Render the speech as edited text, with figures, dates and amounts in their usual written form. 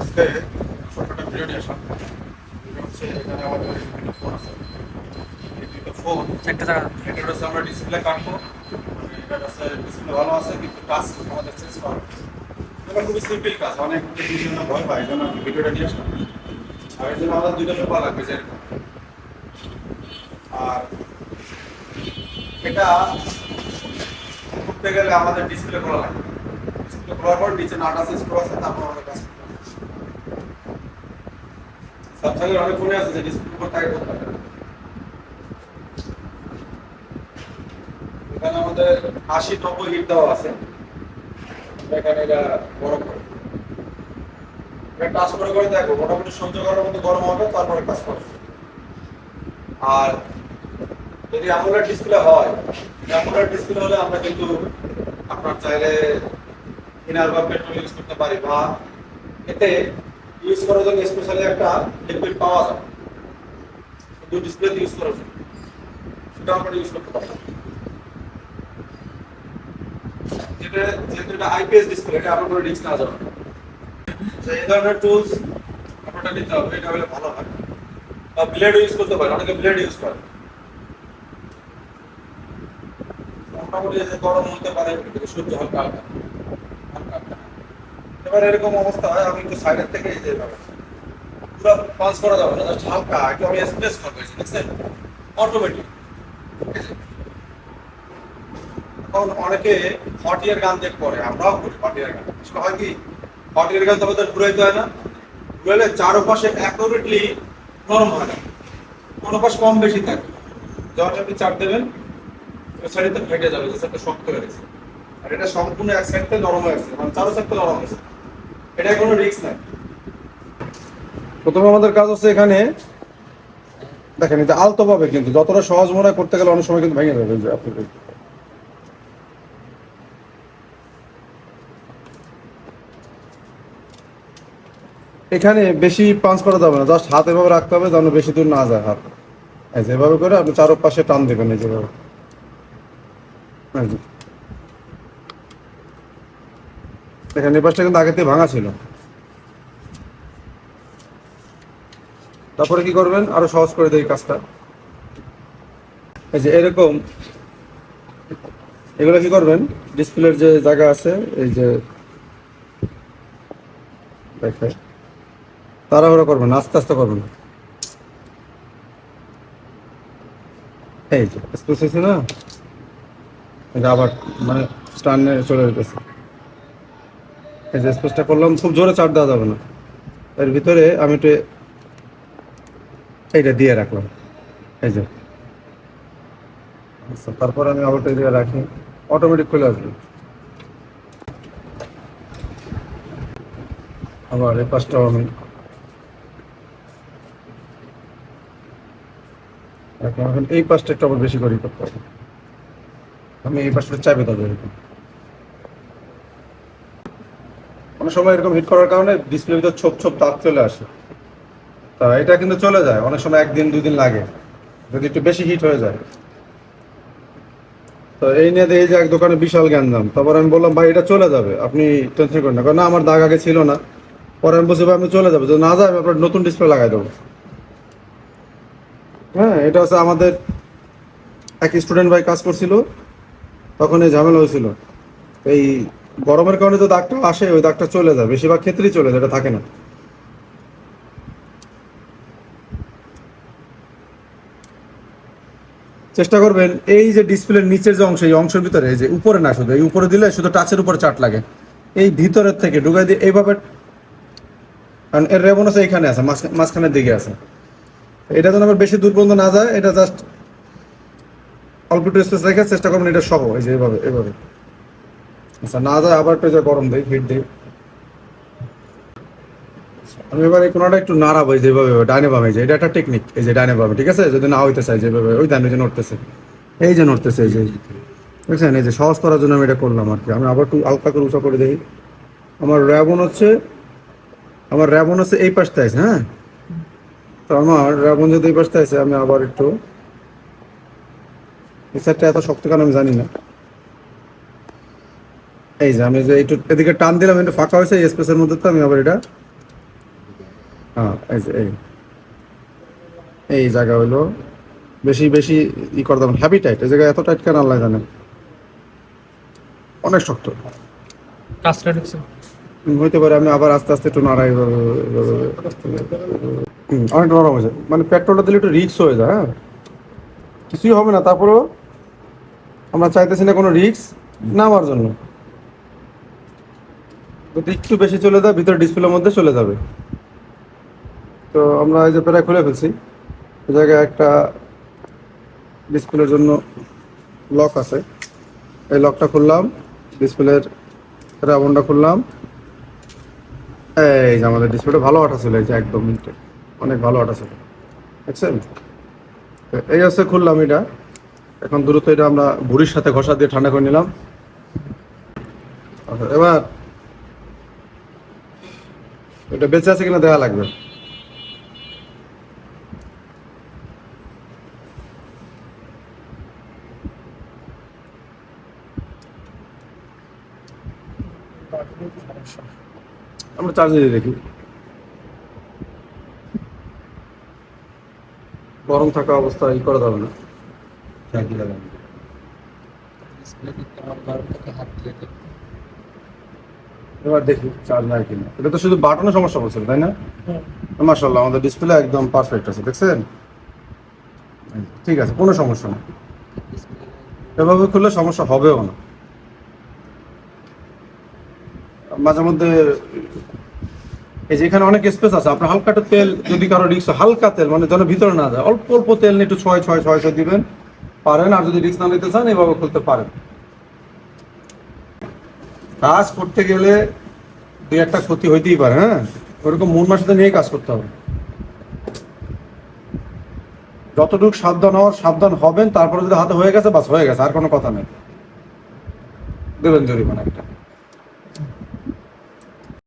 আজকে ছোট্ট ভিডিও নিয়ে আসলাম। ভিডিও হচ্ছে এখানে আমাদের দুটো ফোন আছে। এই দুটো ফোন একটা জায়গা এটা হচ্ছে আমরা ডিসপ্লে কাটবো। এটা হচ্ছে ডিসপ্লে ভালো আছে কিন্তু টাচ আমাদের চেঞ্জ করা। এটা খুবই সিম্পল কাজ, অনেক বিভিন্ন ভয় পায়, এই জন্য আমি ভিডিওটা নিয়ে আসলাম। আর এই জন্য আমাদের দুটো পেপার লাগবে যেরকম। আর এটা করতে গেলে আমাদের ডিসপ্লে খোলা লাগবে। ডিসপ্লে খোলার পর নিচে নাট আছে, স্ক্রু আছে, তারপর আমাদের কাজ করতে হবে। স্যামসাংয়ের অনেক ফোনে আছে যে ডিসপ্লে উপর থাকে করতে হবে। এখানে আমাদের 80-90 হিট দেওয়া আছে। এখানে এটা গরম করে এটা টাচ করে দেখো, মোটামুটি সহ্য করার মতো গরম হবে, তারপরে কাজ করবে। আর যদি অ্যামোলেড ডিসপ্লে হয়, অ্যামোলেড ডিসপ্লে হলে আমরা কিন্তু আপনার চাইলে থিনার বা পেট্রোল ইউজ করতে পারি, বা এতে ইউজ করার জন্য স্পেশালি একটা লিকুইড পাওয়া যায় শুধু ডিসপ্লে ইউজ করার জন্য, সেটা আমরা ইউজ করতে পারি। যেটা যেহেতু এটা আইপিএস ডিসপ্লে, এটা আপনার কোনো রিস্ক না যাবে। তো এই ধরনের টুলস আপনারা নিতে হবে, এটা হলে ভালো হয়। বা ব্লেড ইউজ করতে পারেন, অনেকে ব্লেড ইউজ করে। মোটামুটি যে গরম হতে পারে কিন্তু সহ্য হালকা হালকা হালকা হালকা। এবার এরকম অবস্থা হয়, আমি একটু সাইডের থেকে এই যে পুরো পাঞ্চ করা যাবে না, জাস্ট হালকা একটু আমি স্পেস করবো, দেখছেন, অটোমেটিক। এখন অনেকে হট ইয়ার গান দেখ করে, আমরাও করি হট ইয়ার গান। আসলে হয় কি, হট ইয়ার গান তবে তো ঘুরাইতে হয় না, ঘুরাইলে চারপাশে অ্যাকুরেটলি নরম হয় না, কোনো পাশ কম বেশি থাকে। যখন আপনি চাপ দেবেন ওই সাইডে ফেটে যাবে, যে সাইডটা শক্ত হয়ে গেছে। আর এটা সম্পূর্ণ এক সাইড থেকে নরম হয়ে গেছে, মানে চারো সাইড থেকে নরম হয়েছে, এটা কোনো রিস্ক নাই। প্রথমে আমাদের কাজ হচ্ছে এখানে দেখেন, এটা আলতো পাবে, কিন্তু যতটা সহজ মনে হয় করতে গেলে অনেক সময় কিন্তু ভেঙে যাবে। যে আপনি এখানে বেশি পাঞ্চ করা যাবে না, জাস্ট হাত এভাবে রাখতে হবে যেন বেশি দূর না যায় হাত। এই যে এভাবে করে আপনি চারপাশে টান দেবেন, এই যেভাবে। এই যে দেখেন, এই পাশটা কিন্তু আগে থেকে ভাঙা ছিল। তারপরে কি করবেন, আরো সহজ করে দেই কাজটা। এই যে এরকম, এগুলো কি করবেন, ডিসপ্লের যে জায়গা আছে, এই যে দেখে তাড়াহুড়ো করবেন, আস্তে আস্তে করবেন। এই যে স্পেস আছে না, এই যে আবার মানে টানে চলে যেতেছে। এই যে স্পেসটা করলাম, খুব জোরে চাপ দেওয়া যাবে না। এর ভিতরে আমি একটু এইটা দিয়ে রাখলাম, এই যে। আচ্ছা, তারপর আমি আবার এই জায়গায় রাখি, অটোমেটিক খুলে আসবে। আবার এই পাশটাও আমি রাখলাম। এখন এই পাশটা একটু আবার বেশি করে করতে হবে, আমি এই পাশটা চাপে দেবো এরকম। অনেক সময় এরকম হিট করার কারণে ডিসপ্লের ভিতর ছোপ ছোপ দাগ চলে আসে। তা এটা কিন্তু চলে যায়, অনেক সময় একদিন দুই দিন লাগে যদি একটু বেশি হিট হয়ে যায়। তো এই নিয়ে দেখি যে এক দোকানে বিশাল গ্যাঞ্জাম। তারপর আমি বললাম, ভাই এটা চলে যাবে, আপনি টেনশন করেন না। কারণ না, আমার দাগ আগে ছিল না। পরে আমি বলছি, ভাই আমি চলে যাবে, যদি না যায় আমি আপনার নতুন ডিসপ্লে লাগাই দেবো। হ্যাঁ, এটা হচ্ছে আমাদের এক স্টুডেন্ট ভাই কাজ করছিল, তখন এই ঝামেলা হয়েছিল। এই গরমের কারণে যে দাগটা আসে, ওই দাগটা চলে যায়, বেশিরভাগ ক্ষেত্রেই চলে যায়, এটা থাকে না। চেষ্টা করবেন এই যে ডিসপ্লের নিচের যে অংশ, এই অংশের ভিতরে, এই যে উপরে না, শুধু এই উপরে দিলে শুধু টাচের উপরে চাট লাগে, এই ভিতরের থেকে ঢুকাই দিয়ে এইভাবে। কারণ এর রেবন আছে এইখানে আছে, মাঝখানের দিকে আছে। এটা যেন আবার বেশি দূর পর্যন্ত না যায়, এটা জাস্ট অল্প একটু স্পেস রেখে চেষ্টা করবেন এটা সহ, এই যে এইভাবে এইভাবে। আচ্ছা, না যায় আবার একটু যে গরম দিই, হিট দিই। আমি এবার এই কোনাটা একটু নাড়াবো, এই যেভাবে ডাইনে বামে, যে এটা একটা টেকনিক, এই যে ডাইনে বামে, ঠিক আছে। যদি না হইতে চাই যেভাবে, ওই ডাইনে যে নড়তেছে, এই যে নড়তেছে, এই যে বুঝছেন, এই যে সহজ করার জন্য আমি এটা করলাম আর কি। আমি আবার একটু হালকা করে উঁচা করে দেখি। আমার র্যাবন হচ্ছে, আমার র্যাবন হচ্ছে এই পাশটা আছে। হ্যাঁ, তো আমার র্যাবন যদি এই পাশটা আছে, আমি আবার একটু এই সাইডটা এত শক্ত কারণ আমি জানি না। এই যে আমি যে একটু এদিকে টান দিলাম, একটু ফাঁকা হয়েছে এই স্পেসের মধ্যে, তো আমি আবার এটা হ্যাঁ, এই যে এই জায়গা হইলো বেশি বেশি ই করতাম, হ্যাভি টাইট। এই জায়গায় এত টাইট কেন আল্লাহ জানে, অনেক শক্ত। কাজটা ঢুকছে। হইতে পারে আমি আবার আস্তে আস্তে একটু নাড়াই, অনেক নরম হয়ে যায়, মানে পেট্রোলটা দিলে একটু রিক্স হয়ে যায়। হ্যাঁ, কিছুই হবে না, তারপরেও আমরা চাইতেছি না কোনো রিক্স নামার জন্য। যদি একটু বেশি চলে যায় ভিতরে ডিসপ্লের মধ্যে চলে যাবে। তো আমরা এই যে প্রায় খুলে ফেলছি, এই জায়গায় একটা ডিসপ্লের জন্য লক আছে, এই লকটা খুললাম, ডিসপ্লের রাবনটা খুললাম। এই যে আমাদের ডিসপ্লেটা ভালো আটা ছিল, এই যে একদম মিনিটে অনেক ভালো আটা ছিল, দেখছেন? তো এই হচ্ছে খুললাম এটা। এখন দ্রুত এটা আমরা ভুড়ির সাথে ঘষা দিয়ে ঠান্ডা করে নিলাম। আচ্ছা, এবার এটা বেঁচে আছে কিনা দেখা লাগবে। আমরা চার্জে দিয়ে দেখি, গরম থাকা অবস্থায় ই করা যাবে না। চাকরি লাগানো এবার দেখি চার্জ নাই কিনা। এটা তো শুধু বাটনের সমস্যা বলছেন, তাই না? মাশাআল্লাহ, আমাদের ডিসপ্লে একদম পারফেক্ট আছে, দেখছেন? ঠিক আছে, কোনো সমস্যা না। এভাবে খুললে সমস্যা হবেও না। মাঝে মধ্যে এই যে এখানে অনেক স্পেস আছে, আপনার হালকা একটু তেল, যদি কারো রিক্স, হালকা তেল মানে যেন ভিতরে না যায়, অল্প অল্প তেল নিয়ে একটু ছয় ছয় ছয় ছয় দিবেন, পারেন। আর যদি রিক্স না নিতে চান এভাবে খুলতে পারেন। কাজ করতে গেলে দুই একটা ক্ষতি হইতেই পারে, হ্যাঁ, ওরকম মন মাসাতে নিয়ে কাজ করতে হবে। যতটুকু সাবধান হওয়ার সাবধান হবেন, তারপরে যদি হাতে হয়ে গেছে বাস হয়ে গেছে, আর কোনো কথা নেই, দেবেন জরিমানা একটা।